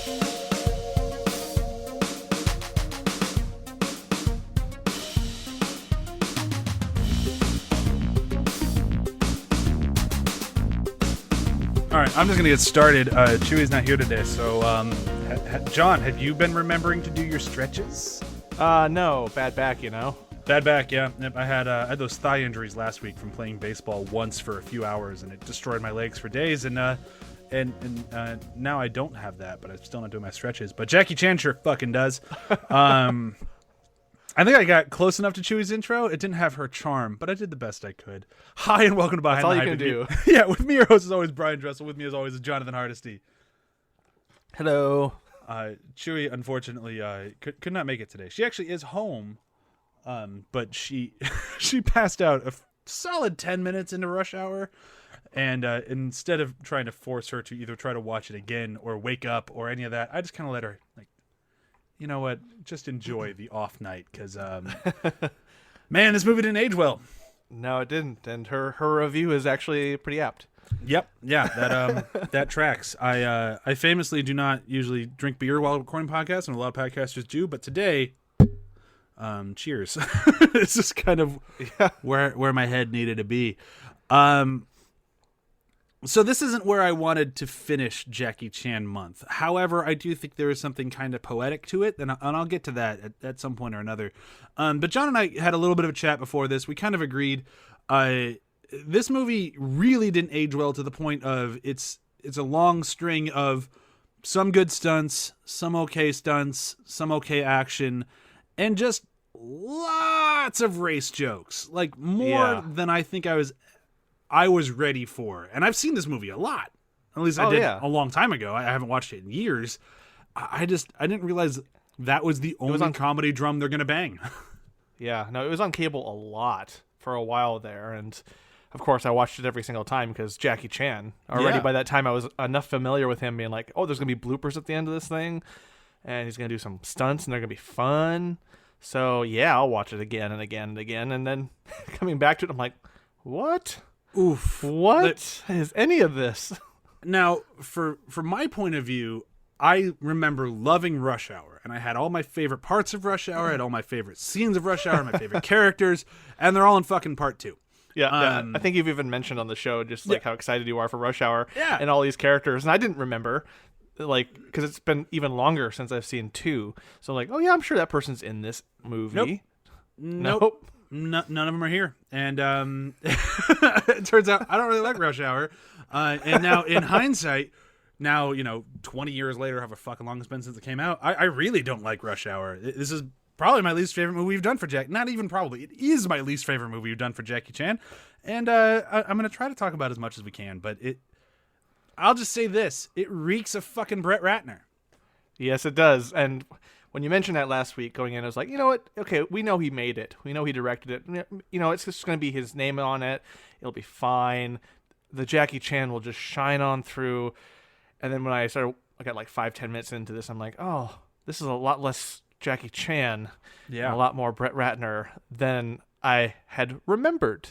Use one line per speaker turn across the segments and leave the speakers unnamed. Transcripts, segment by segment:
All right, I'm just gonna get started. Chewy's not here today, so John, have you been remembering to do your stretches?
No, bad back,
Bad back, yeah. Yep, I had those thigh injuries last week from playing baseball once for a few hours, and it destroyed my legs for days. And now I don't have that, but I'm still not doing my stretches. But Jackie Chan sure fucking does. I think I got close enough to Chewy's intro. It didn't have her charm, but I did the best I could. Hi, and welcome to Behind
That's
the
all you
Hype.
can do.
Yeah, with me, your host is always Brian Dressel. With me, as always, is Jonathan Hardesty.
Hello.
Chewy, unfortunately, could not make it today. She actually is home, but she passed out a solid 10 minutes into rush hour, and instead of trying to force her to either try to watch it again or wake up or any of that, I just kind of let her, like, you know what, just enjoy the off night, because, man, this movie didn't age well.
No, it didn't, and her review is actually pretty apt.
Yep, yeah, that tracks. I famously do not usually drink beer while recording podcasts, and a lot of podcasters do, but today, cheers. It's just kind of where my head needed to be. So this isn't where I wanted to finish Jackie Chan month. However, I do think there is something kind of poetic to it, and I'll get to that at some point or another. But John and I had a little bit of a chat before this. We kind of agreed this movie really didn't age well, to the point of it's a long string of some good stunts, some okay action, and just lots of race jokes. Like, more than I think I was ready for. And I've seen this movie a lot. At least I did a long time ago. I haven't watched it in years. I didn't realize that was the only comedy drum they're going to bang.
Yeah, no, it was on cable a lot for a while there, and of course I watched it every single time because Jackie Chan. Already by that time I was enough familiar with him being like, oh, there's going to be bloopers at the end of this thing, and he's going to do some stunts, and they're going to be fun. So yeah, I'll watch it again and again and again, and then coming back to it, I'm like, what?
Oof.
What is any of this?
Now, from my point of view, I remember loving Rush Hour, and I had all my favorite parts of Rush Hour, I had all my favorite scenes of Rush Hour, my favorite characters, and they're all in fucking part 2.
Yeah, I think you've even mentioned on the show just like how excited you are for Rush Hour and all these characters, and I didn't remember, like, because it's been even longer since I've seen 2. So I'm like, oh yeah, I'm sure that person's in this movie. Nope.
None of them are here, and it turns out I don't really like Rush Hour. And now, in hindsight, 20 years later, however fucking long it's been since it came out, I really don't like Rush Hour. This is probably my least favorite movie we've done for Jack. Not even probably. It is my least favorite movie we've done for Jackie Chan, and I'm going to try to talk about it as much as we can. But I'll just say this: it reeks of fucking Brett Ratner.
Yes, it does, and when you mentioned that last week going in, I was like, you know what? Okay, we know he made it. We know he directed it. It's just going to be his name on it. It'll be fine. The Jackie Chan will just shine on through. And then when I got like 5-10 minutes into this, I'm like, oh, this is a lot less Jackie Chan. Yeah. And a lot more Brett Ratner than I had remembered.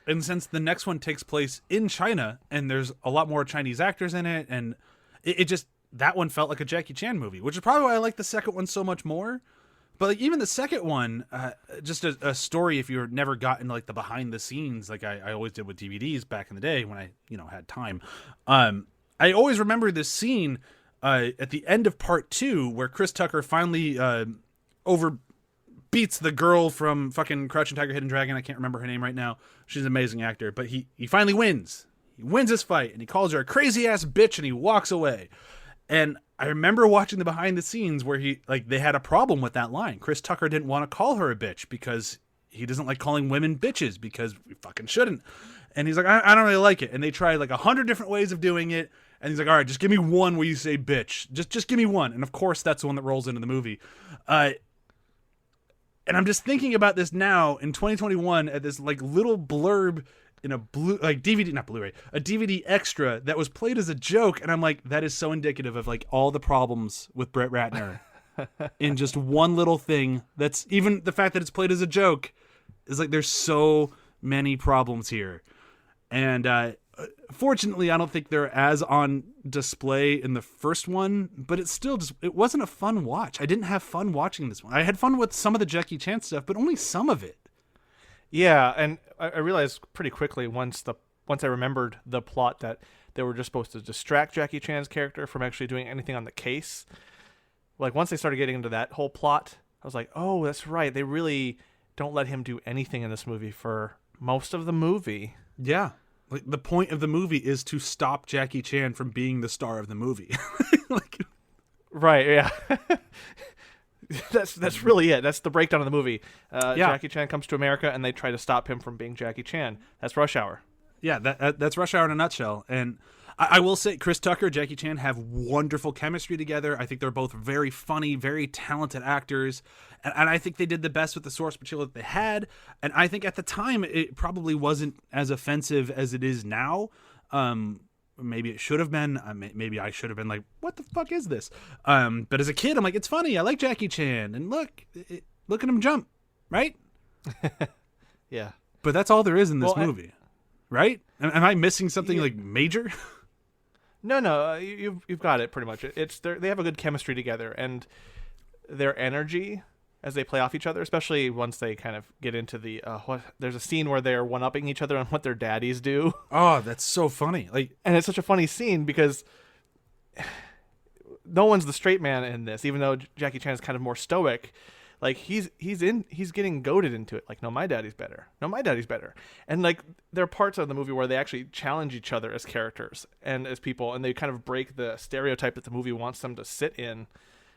And since the next one takes place in China, and there's a lot more Chinese actors in it, and it just... that one felt like a Jackie Chan movie, which is probably why I like the second one so much more. But like, even the second one, just a story, if you've never gotten like the behind the scenes, like I always did with DVDs back in the day when I had time. I always remember this scene at the end of part 2 where Chris Tucker finally overbeats the girl from fucking Crouching Tiger, Hidden Dragon. I can't remember her name right now. She's an amazing actor, but he finally wins. He wins his fight, and he calls her a crazy ass bitch, and he walks away. And I remember watching the behind the scenes where they had a problem with that line. Chris Tucker didn't want to call her a bitch because he doesn't like calling women bitches because we fucking shouldn't. And he's like, I don't really like it. And they tried like 100 different ways of doing it. And he's like, all right, just give me one where you say bitch. Just give me one. And of course, that's the one that rolls into the movie. And I'm just thinking about this now in 2021 at this like little blurb in a DVD, not Blu-ray, a DVD extra that was played as a joke, and I'm like, that is so indicative of like all the problems with Brett Ratner in just one little thing. That's even the fact that it's played as a joke is like there's so many problems here, and Fortunately, I don't think they're as on display in the first one, but it's still just, it wasn't a fun watch. I didn't have fun watching this one. I had fun with some of the Jackie Chan stuff, but only some of it.
Yeah, and I realized pretty quickly once I remembered the plot that they were just supposed to distract Jackie Chan's character from actually doing anything on the case. Like once they started getting into that whole plot, I was like, oh, that's right. They really don't let him do anything in this movie for most of the movie.
Yeah. Like the point of the movie is to stop Jackie Chan from being the star of the movie. Like,
right, yeah. That's really it. That's the breakdown of the movie. Jackie Chan comes to America and they try to stop him from being Jackie Chan. That's Rush Hour.
Yeah, that's Rush Hour in a nutshell. And I will say Chris Tucker, Jackie Chan have wonderful chemistry together. I think they're both very funny, very talented actors. And I think they did the best with the source material that they had. And I think at the time it probably wasn't as offensive as it is now. Maybe it should have been. Maybe I should have been like, what the fuck is this? But as a kid, I'm like, it's funny. I like Jackie Chan. And look at him jump, right?
Yeah.
But that's all there is in this movie, right? Am I missing something like major?
No, you've got it pretty much. They have a good chemistry together, and their energy as they play off each other, especially once they kind of get into the there's a scene where they're one-upping each other on what their daddies do.
Oh, that's so funny.
And it's such a funny scene because no one's the straight man in this, even though Jackie Chan is kind of more stoic. Like he's getting goaded into it. Like, no, my daddy's better. No, my daddy's better. And like there are parts of the movie where they actually challenge each other as characters and as people, and they kind of break the stereotype that the movie wants them to sit in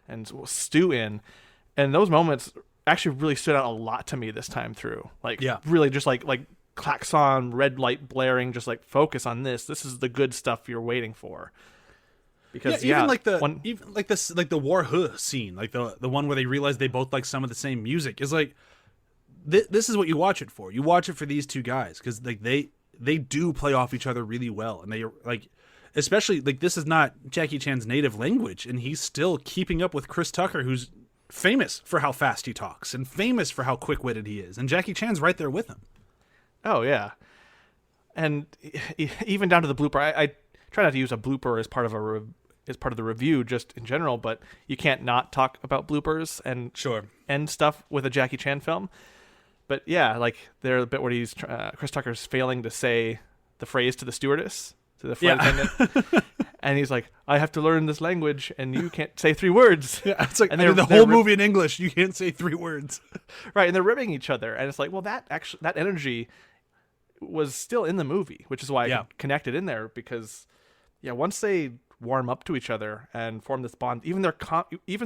and stew in. And those moments actually really stood out a lot to me this time through. Like, really just like klaxon, red light blaring, just like focus on this. This is the good stuff you're waiting for. Because
even the War Huh scene, like the one where they realize they both like some of the same music, is like this is what you watch it for. You watch it for these two guys because like they do play off each other really well, and they like, especially like this is not Jackie Chan's native language, and he's still keeping up with Chris Tucker, who's famous for how fast he talks and famous for how quick-witted he is, and Jackie Chan's right there with him.
Oh yeah, and even down to the blooper. I try not to use a blooper as part of the review just in general, but you can't not talk about bloopers and stuff with a Jackie Chan film. But yeah, like there's a bit where Chris Tucker's failing to say the phrase to the stewardess, to the flight attendant, and he's like, "I have to learn this language, and you can't say 3 words."
Yeah, it's like, and the whole movie in English, you can't say 3 words,
right? And they're ribbing each other, and it's like, well, that energy was still in the movie, which is why I connected in there, because once they warm up to each other and form this bond, even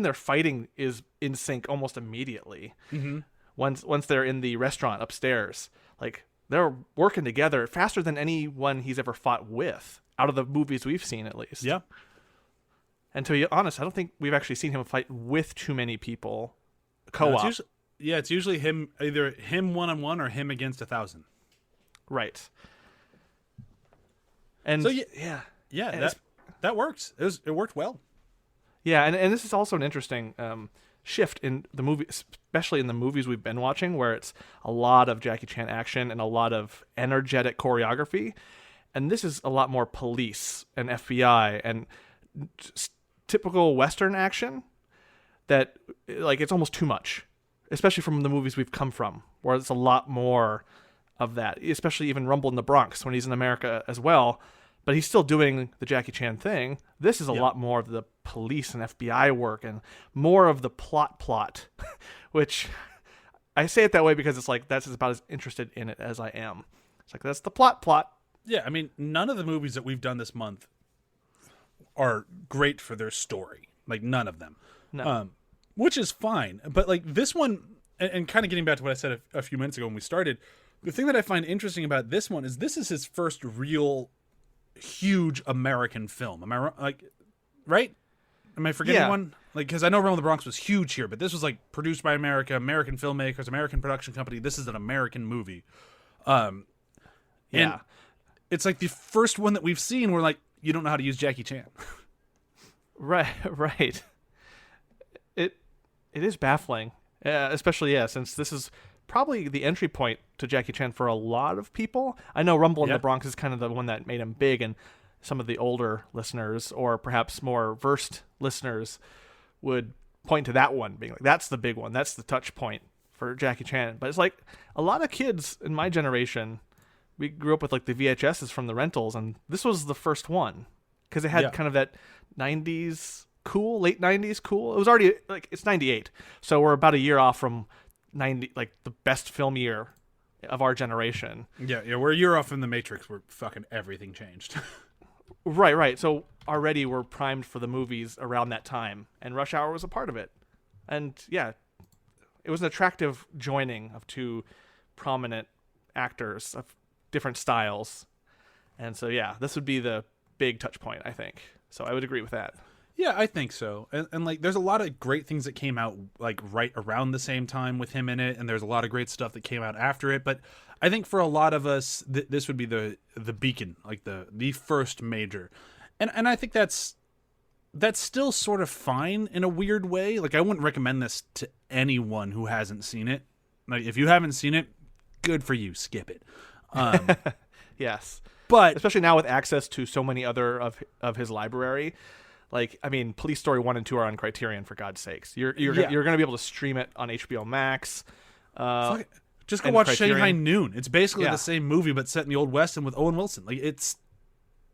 their fighting is in sync almost immediately. Mm-hmm. Once they're in the restaurant upstairs, like they're working together faster than anyone he's ever fought with out of the movies we've seen, at least.
Yeah.
And to be honest, I don't think we've actually seen him fight with too many people co-op.
No, it's usually either him one-on-one or him against 1,000.
Right. And
so that works. It worked well.
Yeah, and this is also an interesting shift in the movie, especially in the movies we've been watching, where it's a lot of Jackie Chan action and a lot of energetic choreography. And this is a lot more police and FBI and typical Western action that, like, it's almost too much, especially from the movies we've come from, where it's a lot more of that, especially even Rumble in the Bronx when he's in America as well. But he's still doing the Jackie Chan thing. This is a lot more of the police and FBI work and more of the plot, which I say it that way because it's like that's about as interested in it as I am. It's like, that's the plot.
Yeah, I mean, none of the movies that we've done this month are great for their story. Like, none of them.
No.
Which is fine. But, like, this one, and kind of getting back to what I said a few minutes ago when we started, the thing that I find interesting about this one is this is his first real huge American film. Am I wrong? Like, right? Am I forgetting one? Like, because I know Rumble in the Bronx was huge here, but this was like produced by American filmmakers, American production company. This is an American movie. And it's like the first one that we've seen where like you don't know how to use Jackie Chan.
Right. It is baffling, especially since this is probably the entry point to Jackie Chan for a lot of people. I know Rumble in the
Yep.
Bronx is kind of the one that made him big, and some of the older listeners or perhaps more versed listeners would point to that one being like, that's the big one. That's the touch point for Jackie Chan. But it's like a lot of kids in my generation, we grew up with like the VHSs from the rentals, and this was the first one because it had
Yeah.
kind of that 90s cool, late 90s cool. It was already like, it's 98. So we're about a year off from 90, like the best film year of our generation.
Yeah, we're a year off from the Matrix where fucking everything changed.
Right. So already we're primed for the movies around that time, and Rush Hour was a part of it. And yeah, it was an attractive joining of two prominent actors of different styles. And so yeah, this would be the big touch point, I think. So I would agree with that.
Yeah, I think so. And like, there's a lot of great things that came out like right around the same time with him in it, and there's a lot of great stuff that came out after it. But I think for a lot of us, this would be the beacon, like the first major, and I think that's still sort of fine in a weird way. Like, I wouldn't recommend this to anyone who hasn't seen it. Like, if you haven't seen it, good for you, skip it.
Yes.
But
Especially now with access to so many other of his library. Like, I mean, Police Story 1 and 2 are on Criterion, for God's sakes. You're going to be able to stream it on HBO Max.
just go
and
watch
Criterion.
Shanghai Noon. It's basically
Yeah.
the same movie, but set in the Old West and with Owen Wilson. Like, it's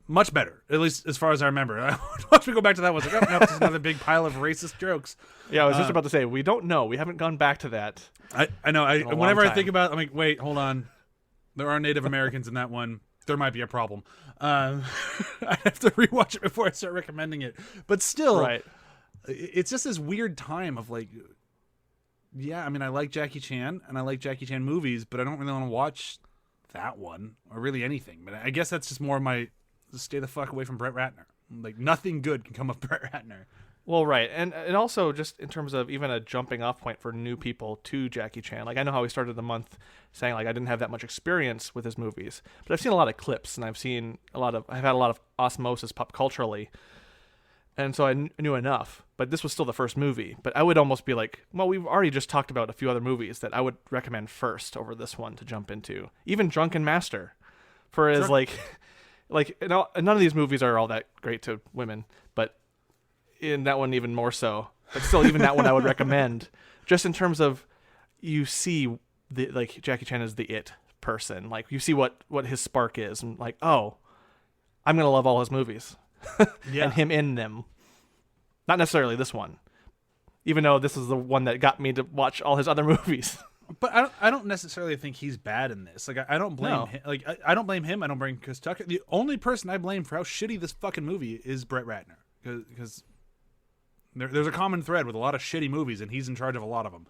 much better, at least as far as I remember. Once we go back to that, I was like, oh, no, this is another big pile of racist jokes.
Yeah, I was just about to say, we don't know. We haven't gone back to that.
I know.
a long
Whenever I
time.
think about it, I'm like, wait, hold on. There are Native Americans in that one. There might be a problem. I have to rewatch it before I start recommending it. But still,
Right.
it's just this weird time of like, yeah, I mean, I like Jackie Chan and I like Jackie Chan movies, but I don't really want to watch that one or really anything. But I guess that's just more of my stay the fuck away from Brett Ratner. Like, nothing good can come of Brett Ratner.
Well, right. And also just in terms of even a jumping off point for new people to Jackie Chan. Like, I know how we started the month saying like I didn't have that much experience with his movies, but I've seen a lot of clips and I've had a lot of osmosis pop culturally. And so I knew enough, but this was still the first movie. But I would almost be like, well, we've already just talked about a few other movies that I would recommend first over this one to jump into. Even Drunken Master, for as
Sure.
none of these movies are all that great to women, but in that one even more so. But still, even that one I would recommend, just in terms of you see Jackie Chan is the it person. Like, you see what his spark is, and like, oh, I'm gonna love all his movies.
Yeah.
And him in them. Not necessarily this one, even though this is the one that got me to watch all his other movies.
But I don't necessarily think he's bad in this. Like, I don't blame
No.
him. Like, I don't blame him. I don't blame Chris Tucker. The only person I blame for how shitty this fucking movie is Brett Ratner, because there's a common thread with a lot of shitty movies, and he's in charge of a lot of them.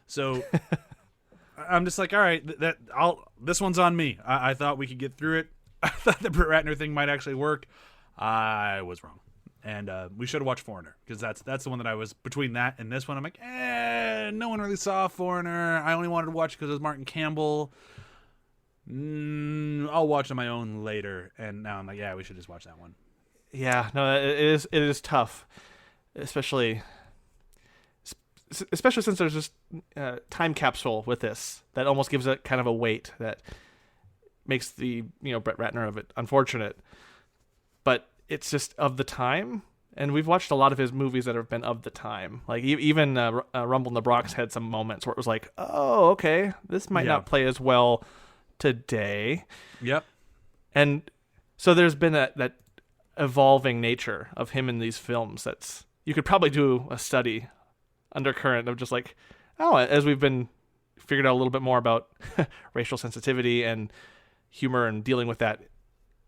So I'm just like, all right, this one's on me. I thought we could get through it. I thought the Brett Ratner thing might actually work. I was wrong. And we should have watched Foreigner, because that's the one that I was between that and this one. I'm like, no one really saw Foreigner. I only wanted to watch it because it was Martin Campbell. I'll watch on my own later. And now I'm like, yeah, we should just watch that one.
Yeah, no, it is tough, especially since there's just time capsule with this that almost gives it kind of a weight that makes the Brett Ratner of it unfortunate. But it's just of the time, and we've watched a lot of his movies that have been of the time. Like even Rumble in the Bronx had some moments where it was like, oh, okay, this might not play as well today.
Yep.
And so there's been that evolving nature of him in these films. That's, you could probably do a study undercurrent of just like, oh, as we've been figured out a little bit more about racial sensitivity and humor and dealing with that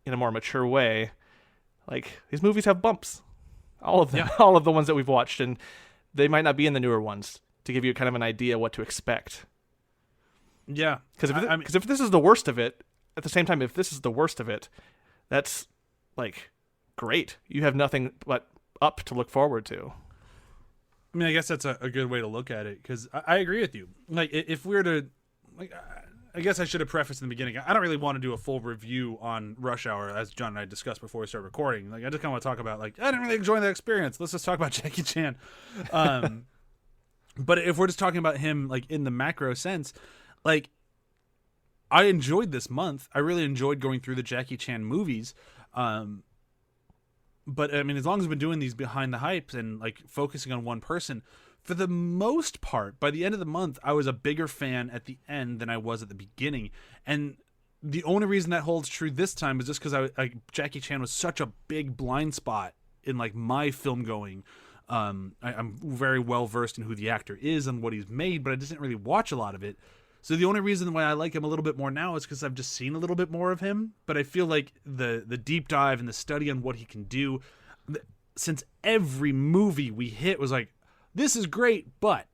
in a more mature way. Like, these movies have bumps, all of them, all of the ones that we've watched, and they might not be in the newer ones to give you kind of an idea what to expect.
Yeah.
Because if this is the worst of it, at the same time, if this is the worst of it, that's like great. You have nothing but up to look forward to.
I mean, I guess that's a good way to look at it, because I agree with you. Like, if we were to, like, I guess I should have prefaced in the beginning, I don't really want to do a full review on Rush Hour, as John and I discussed before we started recording. Like, I just kind of want to talk about, like, I didn't really enjoy the experience. Let's just talk about Jackie Chan. But if we're just talking about him, like, in the macro sense, like, I enjoyed this month. I really enjoyed going through the Jackie Chan movies. But I mean, as long as I've been doing these behind the hypes and like focusing on one person, for the most part, by the end of the month, I was a bigger fan at the end than I was at the beginning. And the only reason that holds true this time is just because Jackie Chan was such a big blind spot in like my film going. I'm very well versed in who the actor is and what he's made, but I just didn't really watch a lot of it. So the only reason why I like him a little bit more now is because I've just seen a little bit more of him. But I feel like the deep dive and the study on what he can do, since every movie we hit was like, this is great, but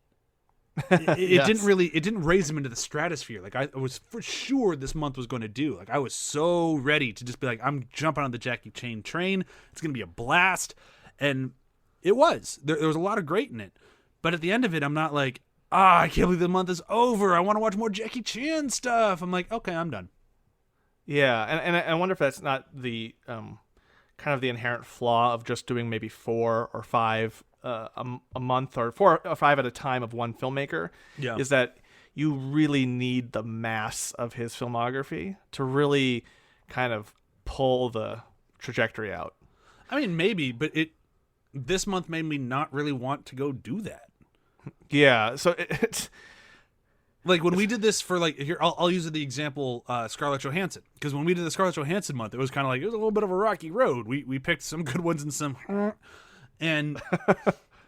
it didn't raise him into the stratosphere. Like I was for sure this month was going to do. Like I was so ready to just be like, I'm jumping on the Jackie Chan train. It's going to be a blast. And it was. There was a lot of great in it. But at the end of it, I'm not like, I can't believe the month is over. I want to watch more Jackie Chan stuff. I'm like, okay, I'm done.
Yeah, and I wonder if that's not the kind of the inherent flaw of just doing maybe 4 or 5 a month, or 4 or 5 at a time of one filmmaker.
Yeah.
Is that you really need the mass of his filmography to really kind of pull the trajectory out.
I mean, maybe, but this month made me not really want to go do that.
Yeah, so it's
like when we did this for like here, I'll use the example Scarlett Johansson, because when we did the Scarlett Johansson month, it was kind of like it was a little bit of a rocky road. We picked some good ones and some, and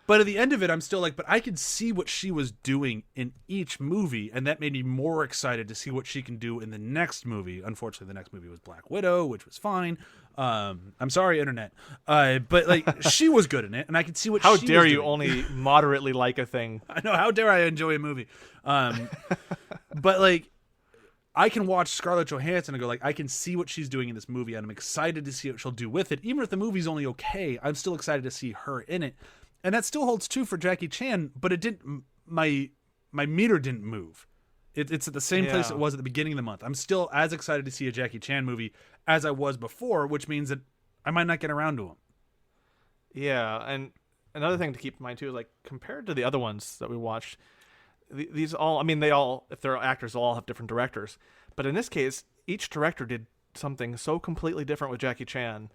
but at the end of it, I'm still like, but I could see what she was doing in each movie, and that made me more excited to see what she can do in the next movie. Unfortunately, the next movie was Black Widow, which was fine. I'm sorry, internet. But like she was good in it, and I could see what.
How
she
dare
was
you
doing.
only moderately like a thing?
I know. How dare I enjoy a movie? But like, I can watch Scarlett Johansson and go like, I can see what she's doing in this movie, and I'm excited to see what she'll do with it. Even if the movie's only okay, I'm still excited to see her in it, and that still holds true for Jackie Chan. But it didn't. My meter didn't move. It's at the same place it was at the beginning of the month. I'm still as excited to see a Jackie Chan movie as I was before, which means that I might not get around to them.
Yeah, and another thing to keep in mind too is like compared to the other ones that we watched, these all, I mean, they all, if they're actors, they'll all have different directors. But in this case, each director did something so completely different with Jackie Chan,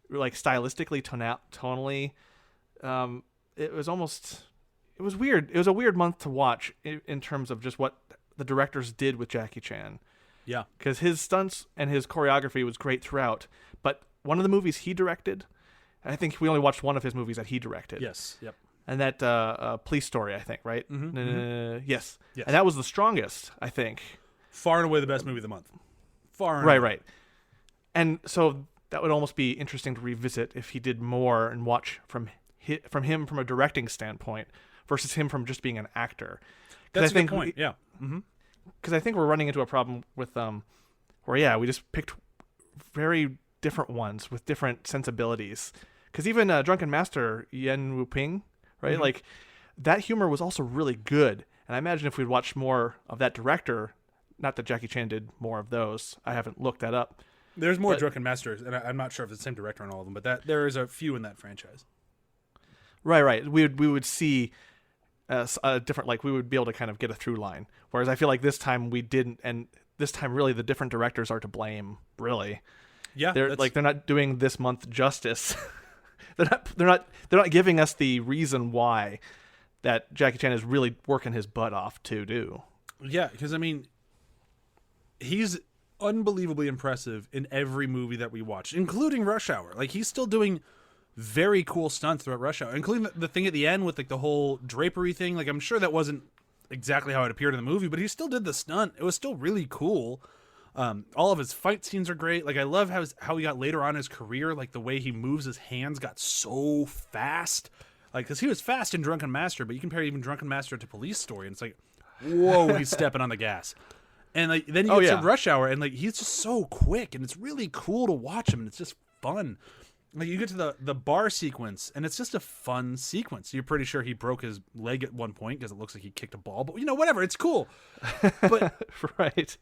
like stylistically, tonally. It was weird. It was a weird month to watch in terms of just what the directors did with Jackie Chan.
Yeah.
Because his stunts and his choreography was great throughout. But one of the movies he directed, I think we only watched one of his movies that he directed.
Yes. Yep.
And that Police Story, I think, right? Yes.
Yes.
And that was the strongest, I think.
Far and away the best movie of the month. Far and
Right,
away.
right. And so that would almost be interesting to revisit if he did more and watch from him from a directing standpoint versus him from just being an actor.
That's a good point. Yeah.
Because I think we're running into a problem with where we just picked very different ones with different sensibilities. Because even Drunken Master Yen Wu Ping, right? Like that humor was also really good. And I imagine if we'd watched more of that director, not that Jackie Chan did more of those. I haven't looked that up.
There's more Drunken Masters, and I'm not sure if it's the same director on all of them, but there is a few in that franchise.
Right. We would see a different, like we would be able to kind of get a through line. Whereas I feel like this time we didn't, and this time really the different directors are to blame. Really,
yeah.
They're not doing this month justice. they're not giving us the reason why that Jackie Chan is really working his butt off to do.
Yeah, because I mean, he's unbelievably impressive in every movie that we watched, including Rush Hour. Like he's still doing very cool stunts throughout Rush Hour, including the thing at the end with like the whole drapery thing. Like I'm sure that wasn't exactly how it appeared in the movie, but he still did the stunt. It was still really cool. All of his fight scenes are great. Like I love how he got later on in his career, like the way he moves his hands got so fast. Like because he was fast in Drunken Master, but you compare even Drunken Master to Police Story, and it's like, whoa, he's stepping on the gas. And like then you get to Rush Hour, and like he's just so quick, and it's really cool to watch him, and it's just fun. Like you get to the bar sequence, and it's just a fun sequence. You're pretty sure he broke his leg at one point because it looks like he kicked a ball, but whatever, it's cool. But
right.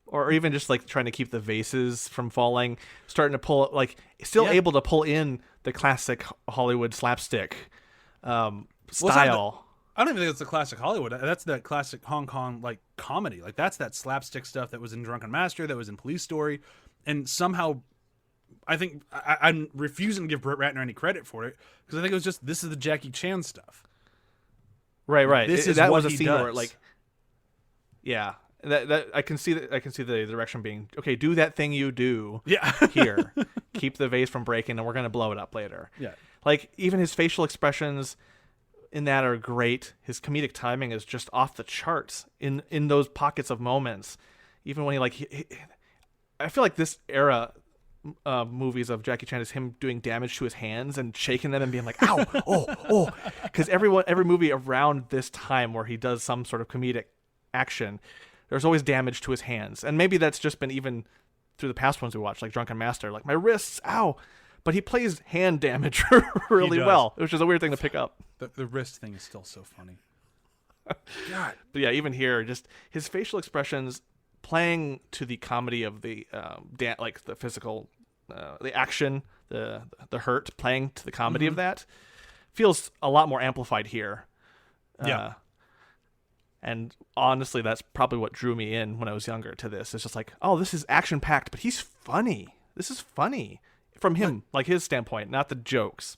Or even just like trying to keep the vases from falling, starting to pull, like still able to pull in the classic Hollywood slapstick style.
Well, I don't even think it's the classic Hollywood. That's that classic Hong Kong like comedy. Like that's that slapstick stuff that was in Drunken Master, that was in Police Story, and somehow, I think I'm refusing to give Brett Ratner any credit for it because I think it was just this is the Jackie Chan stuff.
Right.
This is
that
what
was a
he
scene
does.
where like, yeah, that I can see the direction being okay. Do that thing you do.
Yeah.
Here, keep the vase from breaking, and we're gonna blow it up later.
Yeah.
Like even his facial expressions in that are great. His comedic timing is just off the charts in those pockets of moments. Even when I feel like this era movies of Jackie Chan is him doing damage to his hands and shaking them and being like, ow, oh, because every movie around this time where he does some sort of comedic action, there's always damage to his hands. And maybe that's just been even through the past ones we watched, like Drunken Master, like my wrists, ow. But he plays hand damage really well, which is a weird thing to pick up.
The wrist thing is still so funny. God.
But yeah, even here, just his facial expressions playing to the comedy of the like the physical, the action, the hurt, playing to the comedy of that feels a lot more amplified here.
Yeah.
And honestly, that's probably what drew me in when I was younger to this. It's just like, oh, this is action packed, but he's funny. This is funny from him, like his standpoint, not the jokes.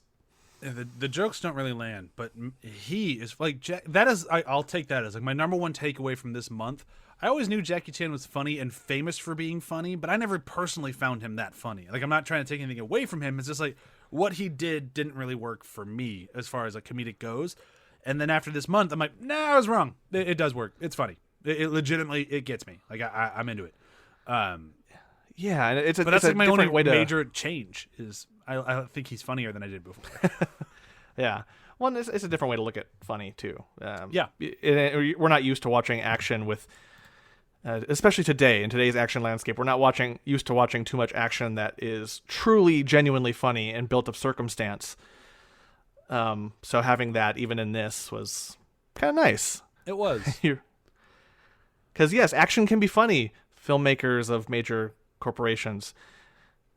The jokes don't really land, but he is like that is I'll take that as like my number one takeaway from this month. I always knew Jackie Chan was funny and famous for being funny, but I never personally found him that funny. Like I'm not trying to take anything away from him. It's just like what he didn't really work for me as far as like comedic goes. And then after this month, I'm like, nah, I was wrong. It does work. It's funny. It legitimately it gets me. Like I'm into it.
Yeah, and it's
that's like my only
way to
major change is I think he's funnier than I did before.
Yeah. Well, it's a different way to look at funny too.
Yeah,
we're not used to watching action with, especially today in today's action landscape. We're not used to watching too much action that is truly, genuinely funny and built of circumstance. So having that even in this was kind of nice.
it was.
Because yes, action can be funny. Filmmakers of major corporations,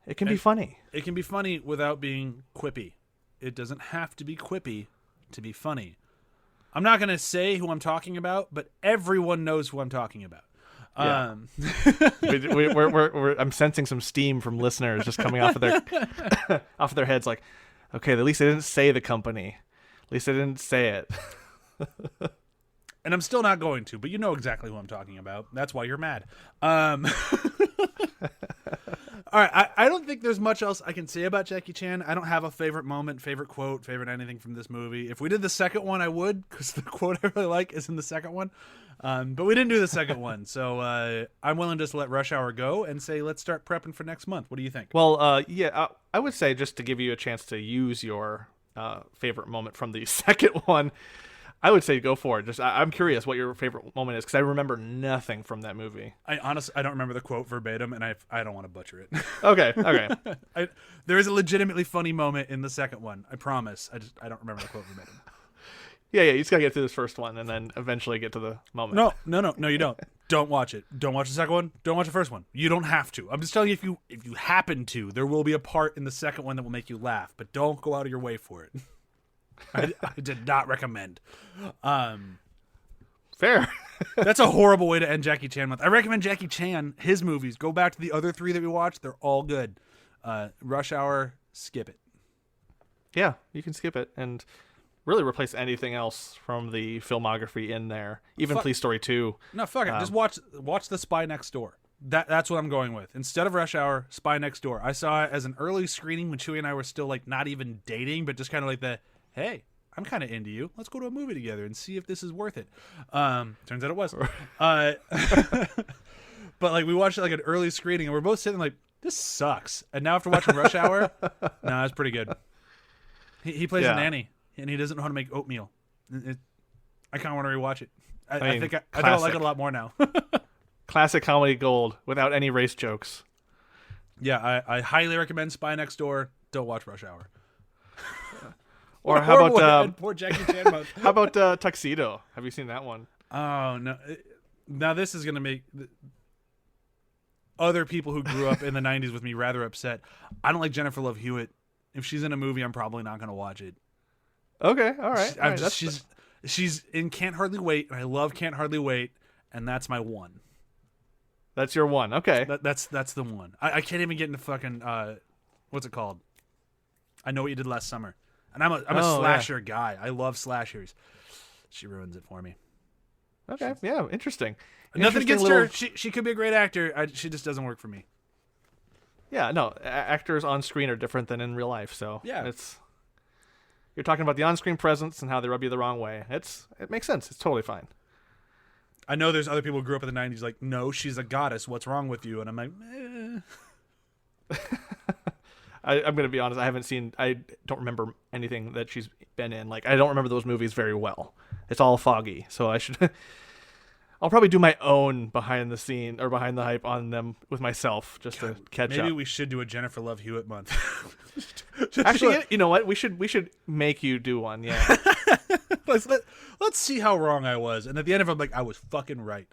it can be funny.
It can be funny without being quippy. It doesn't have to be quippy to be funny. I'm not going to say who I'm talking about, but everyone knows who I'm talking about.
Yeah. I'm sensing some steam from listeners just coming off of their heads. Like, okay, at least they didn't say the company. At least they didn't say it.
And I'm still not going to, but you know exactly who I'm talking about. That's why you're mad. All right, I don't think there's much else I can say about Jackie Chan. I don't have a favorite moment, favorite quote, favorite anything from this movie. If we did the second one, I would, because the quote I really like is in the second one. But we didn't do the second one, so I'm willing just to let Rush Hour go and say let's start prepping for next month. What do you think?
Well, yeah, I would say just to give you a chance to use your favorite moment from the second one, I would say go for it. Just I'm curious what your favorite moment is because I remember nothing from that movie.
I honestly don't remember the quote verbatim, and I don't want to butcher it.
Okay.
There is a legitimately funny moment in the second one. I promise. I don't remember the quote verbatim.
Yeah. You just gotta get through this first one and then eventually get to the moment.
No, you don't. Don't watch it. Don't watch the second one. Don't watch the first one. You don't have to. I'm just telling you if you happen to, there will be a part in the second one that will make you laugh, but don't go out of your way for it. I did not recommend.
Fair.
That's a horrible way to end Jackie Chan month. I recommend Jackie Chan, his movies. Go back to the other 3 that we watched. They're all good. Rush Hour, skip it.
Yeah, you can skip it and really replace anything else from the filmography in there. Even Police Story 2.
No, fuck it. Just watch The Spy Next Door. That's what I'm going with. Instead of Rush Hour, Spy Next Door. I saw it as an early screening when Chewie and I were still like not even dating, but just kind of like hey, I'm kind of into you. Let's go to a movie together and see if this is worth it. Turns out it was. But like we watched it like an early screening and we're both sitting like, this sucks. And now after watching Rush Hour, no, it's pretty good. He plays a nanny and he doesn't know how to make oatmeal. I kind of want to rewatch it. I think I like it a lot more now.
Classic comedy gold without any race jokes.
Yeah, I highly recommend Spy Next Door. Don't watch Rush Hour.
Or how about
poor Jackie Chan?
How about Tuxedo? Have you seen that one?
Oh no! Now this is gonna make other people who grew up in the '90s with me rather upset. I don't like Jennifer Love Hewitt. If she's in a movie, I'm probably not gonna watch it.
Okay, all right.
She's She's in Can't Hardly Wait, and I love Can't Hardly Wait, and that's my one.
That's your one. Okay.
That's the one. I can't even get into fucking what's it called? I Know What You Did Last Summer, and I'm a slasher guy. I love slashers. She ruins it for me.
Okay. Yeah. Interesting.
Nothing against
little...
her. She could be a great actor. She just doesn't work for me.
Yeah. No. Actors on screen are different than in real life. So
yeah,
you're talking about the on-screen presence and how they rub you the wrong way. It makes sense. It's totally fine.
I know there's other people who grew up in the 90s like, no, she's a goddess. What's wrong with you? And I'm like,
I'm going to be honest. I don't remember anything that she's been in. Like, I don't remember those movies very well. It's all foggy. So I'll probably do my own behind the scene or behind the hype on them with myself just to catch up.
Maybe we should do a Jennifer Love Hewitt month.
Actually, you know what? We should make you do one. Yeah.
Let's see how wrong I was. And at the end of it, I'm like, I was fucking right.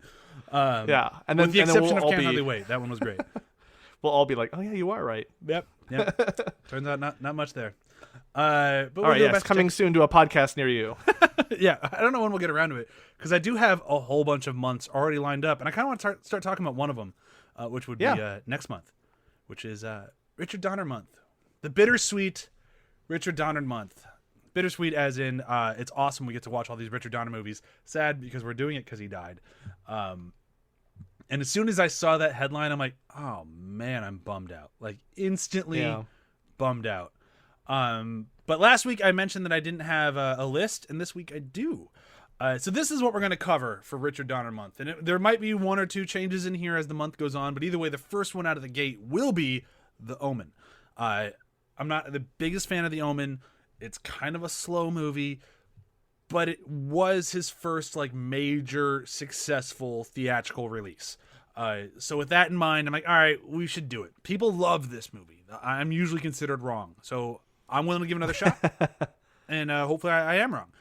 Yeah. And then
with the exception
we'll
of Can't Hardly Wait. That one was great.
We'll all be like, oh yeah, you are right.
Yep. Turns out not much there. But
all right, yes, coming soon to a podcast near you.
Yeah, I don't know when we'll get around to it because I do have a whole bunch of months already lined up, and I kind of want to start talking about one of them, which would be next month, which is Richard Donner month, the bittersweet Richard Donner month. Bittersweet as in it's awesome we get to watch all these Richard Donner movies. Sad because we're doing it because he died. And as soon as I saw that headline, I'm like, oh man, I'm bummed out. Like instantly bummed out. But last week I mentioned that I didn't have a list, and this week I do. So this is what we're going to cover for Richard Donner month. And there might be one or two changes in here as the month goes on, but either way, the first one out of the gate will be The Omen. I'm not the biggest fan of The Omen. It's kind of a slow movie, but it was his first like major successful theatrical release. So with that in mind, I'm like, all right, we should do it. People love this movie. I'm usually considered wrong, so I'm willing to give it another shot, and hopefully I am wrong.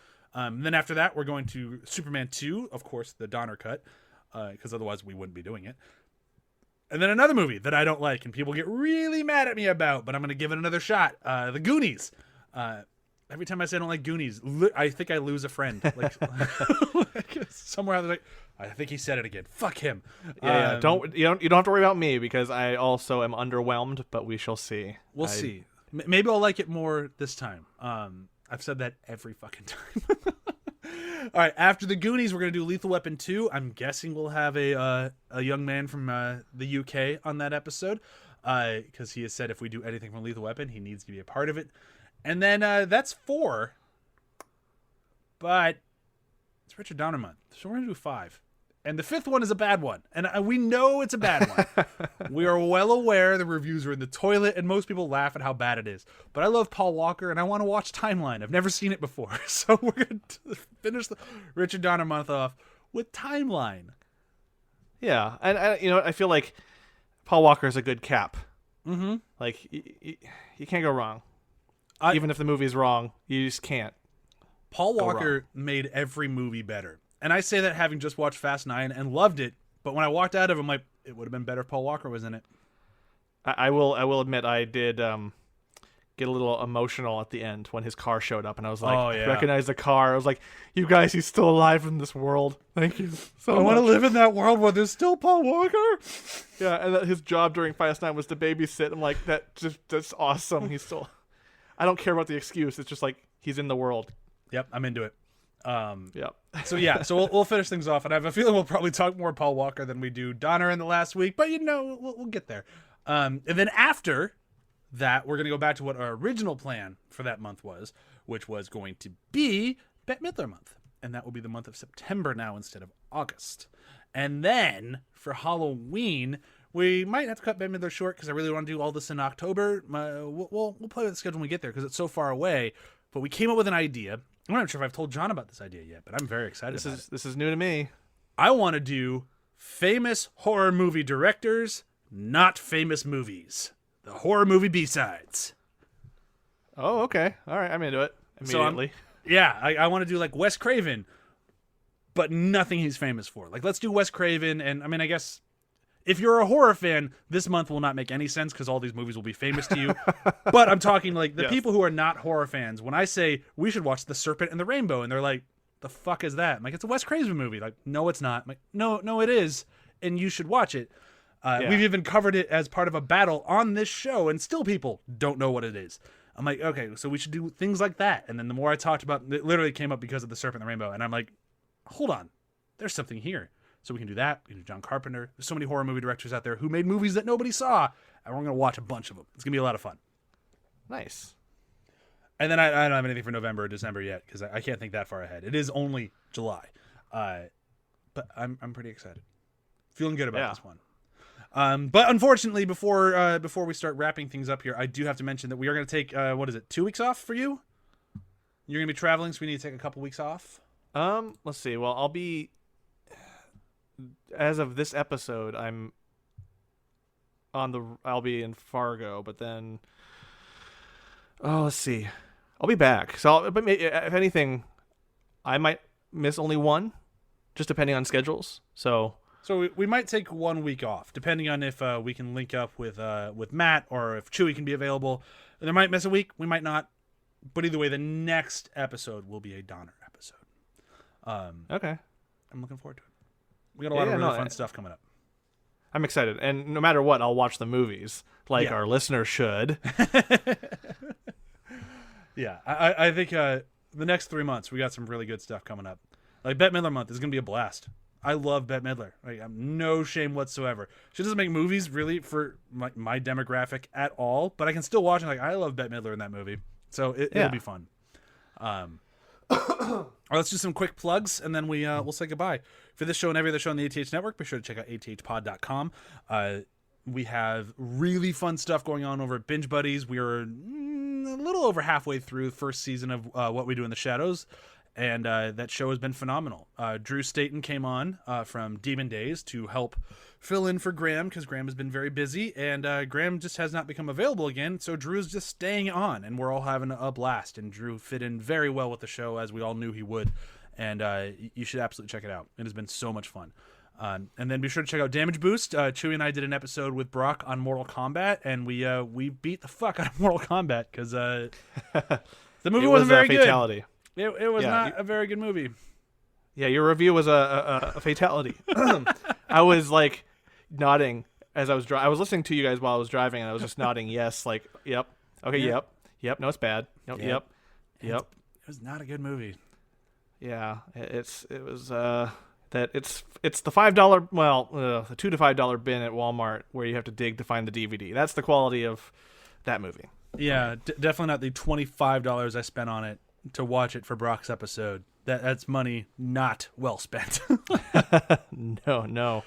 Then after that, we're going to Superman 2, of course, the Donner cut, because otherwise we wouldn't be doing it. And then another movie that I don't like and people get really mad at me about, but I'm going to give it another shot. The Goonies. Every time I say I don't like Goonies, I think I lose a friend. Like, somewhere out there, like, I think he said it again. Fuck him.
Yeah, you don't have to worry about me because I also am underwhelmed, but we shall see.
We'll see. Maybe I'll like it more this time. I've said that every fucking time. All right, after the Goonies, we're going to do Lethal Weapon 2. I'm guessing we'll have a young man from the UK on that episode because he has said if we do anything from Lethal Weapon, he needs to be a part of it. And then that's 4. But it's Richard Donner month, so we're going to do 5. And the 5th one is a bad one. And we know it's a bad one. We are well aware the reviews are in the toilet, and most people laugh at how bad it is. But I love Paul Walker, and I want to watch Timeline. I've never seen it before. So we're going to finish the Richard Donner month off with Timeline.
Yeah. And I feel like Paul Walker is a good cap.
Mm-hmm.
Like, you can't go wrong. Even if the movie's wrong, you just can't.
Paul Walker made every movie better. And I say that having just watched Fast 9 and loved it, but when I walked out of it, I'm like, it would have been better if Paul Walker was in it.
I will admit I did get a little emotional at the end when his car showed up, and I was like, I recognized the car. I was like, you guys, he's still alive in this world. Thank you so much.
I want to live in that world where there's still Paul Walker.
Yeah, and that his job during Fast 9 was to babysit. I'm like, that's awesome. He's still... I don't care about the excuse. It's just like he's in the world.
Yep, I'm into it.
Yep.
So we'll finish things off, and I have a feeling we'll probably talk more Paul Walker than we do Donner in the last week, but we'll get there. And then after that, we're gonna go back to what our original plan for that month was, which was going to be Bette Midler month, and that will be the month of September now instead of August. And then for Halloween, we might have to cut Bette Midler short because I really want to do all this in October. We'll play with the schedule when we get there because it's so far away. But we came up with an idea. I'm not sure if I've told John about this idea yet, but I'm very excited about it.
This is new to me.
I want to do famous horror movie directors, not famous movies. The horror movie B-sides.
Oh, okay. All right, I'm into it immediately.
So I want to do like Wes Craven, but nothing he's famous for. Like, let's do Wes Craven, and I mean, I guess if you're a horror fan, this month will not make any sense because all these movies will be famous to you. But I'm talking like the people who are not horror fans. When I say we should watch The Serpent and the Rainbow, and they're like, the fuck is that? I'm like, it's a Wes Craven movie. Like, no, it's not. I'm like, no, it is, and you should watch it. We've even covered it as part of a battle on this show, and still people don't know what it is. I'm like, okay, so we should do things like that. And then the more I talked about it, literally came up because of The Serpent and the Rainbow, and I'm like, hold on, there's something here. So we can do that. We can do John Carpenter. There's so many horror movie directors out there who made movies that nobody saw, and we're going to watch a bunch of them. It's going to be a lot of fun.
Nice.
And then I don't have anything for November or December yet because I can't think that far ahead. It is only July. But I'm pretty excited. Feeling good about this one. But unfortunately, before we start wrapping things up here, I do have to mention that we are going to take, 2 weeks off for you? You're going to be traveling, so we need to take a couple weeks off?
Let's see. Well, I'll be... As of this episode, I'll be in Fargo, but then... Oh, let's see. I'll be back. So, but if anything, I might miss only one, just depending on schedules. So
we might take 1 week off, depending on if we can link up with Matt or if Chewy can be available. There might miss a week. We might not. But either way, the next episode will be a Donner episode.
Okay.
I'm looking forward to it. We got a lot of really fun stuff coming up.
I'm excited. And no matter what, I'll watch the movies like our listeners should.
Yeah, I think the next 3 months, we got some really good stuff coming up. Like Bette Midler month is going to be a blast. I love Bette Midler. Like, I'm no shame whatsoever. She doesn't make movies really for my demographic at all, but I can still watch it. Like, I love Bette Midler in that movie. So it'll be fun. Let's do some quick plugs, and then we'll say goodbye. For this show and every other show on the ATH Network, be sure to check out athpod.com. We have really fun stuff going on over at Binge Buddies. We are a little over halfway through the first season of What We Do in the Shadows, and that show has been phenomenal. Drew Staten came on from Demon Days to help fill in for Graham because Graham has been very busy, and Graham just has not become available again, so Drew's just staying on, and we're all having a blast, and Drew fit in very well with the show, as we all knew he would, and you should absolutely check it out. It has been so much fun. And then be sure to check out Damage Boost. Chewy and I did an episode with Brock on Mortal Kombat, and we beat the fuck out of Mortal Kombat because the movie wasn't very
fatality.
good. It was not a very good movie.
Yeah, your review was a fatality. I was like nodding as I was driving. I was listening to you guys while I was driving, and I was just nodding yes, like yep, okay, yep, no, it's bad, no, yep. It
was not a good movie.
Yeah, it's the $5 the $2 to $5 bin at Walmart where you have to dig to find the DVD. That's the quality of that movie.
Yeah, definitely not the $25 I spent on it to watch it for Brock's episode. That's money not well spent.
No.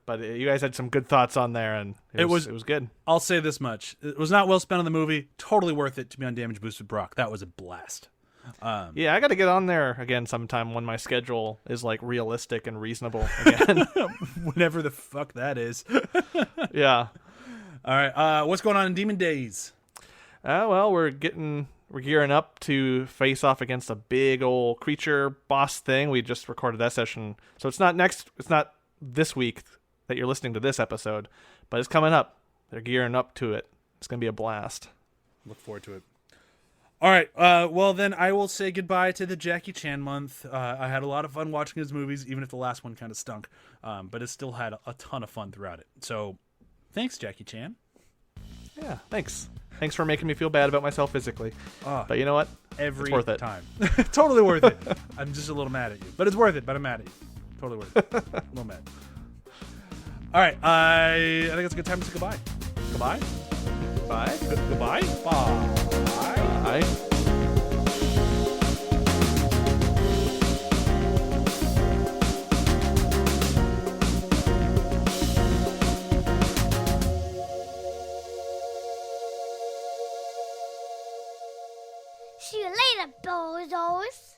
But you guys had some good thoughts on there, and it was good.
I'll say this much: it was not well spent on the movie. Totally worth it to be on Damage Boost with Brock. That was a blast.
Yeah, I got to get on there again sometime when my schedule is like realistic and reasonable again.
Whenever the fuck that is.
Yeah.
All right. What's going on in Demon Days?
Well, we're gearing up to face off against a big old creature boss thing. We just recorded that session, so it's not this week that you're listening to this episode, but it's coming up. They're gearing up to it. It's gonna be a blast.
Look forward to it. All right. Well, then I will say goodbye to the Jackie Chan month. I had a lot of fun watching his movies, even if the last one kind of stunk. But it still had a ton of fun throughout it. So, thanks, Jackie Chan.
Yeah, thanks. Thanks for making me feel bad about myself physically. But you know what?
Every
it's worth it.
time. Totally worth it. I'm just a little mad at you. But it's worth it, but I'm mad at you. Totally worth it. A little mad. All right. I think it's a good time to say goodbye. Goodbye?
Bye.
Goodbye? Bye.
Bye.
See you later, bozos.